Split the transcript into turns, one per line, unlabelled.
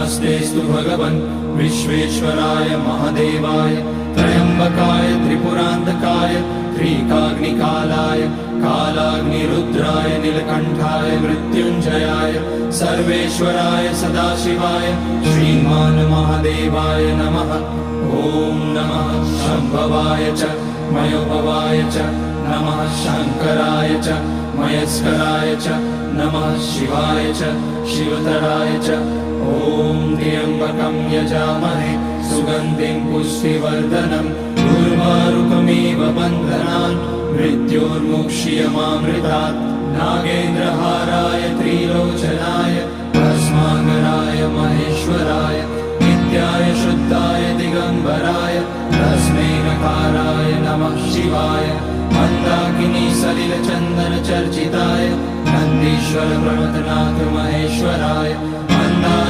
नमस्तेस्तु भगवन् विश्वेश्वराय महादेवाय त्र्यम्बकाय त्रिपुरान्तकाय त्रिकाग्निकालाय कालाग्निरुद्राय नीलकण्ठाय मृत्युञ्जयाय सर्वेश्वराय सदाशिवाय श्रीमान् महादेवाय नमः। ॐ नमः शम्भवाय च मयोभवाय च नमः शङ्कराय च मयस्कराय च नमः शिवाय च शिवतराय च। ॐ त्र्यम्बकं यजामहे सुगन्धिं पुष्टिवर्धनम् उर्वारुकमिव बन्धनान् मृत्योर्मुक्ष्यमामृतात्। नागेन्द्रहाराय त्रिलोचनाय भस्माकराय महेश्वराय नित्याय शुद्धाय दिगम्बराय तस्मै नकाराय नमः शिवाय। मन्दाकिनी सलिलचन्दन चर्चिताय नन्दीश्वर प्रमथनाथ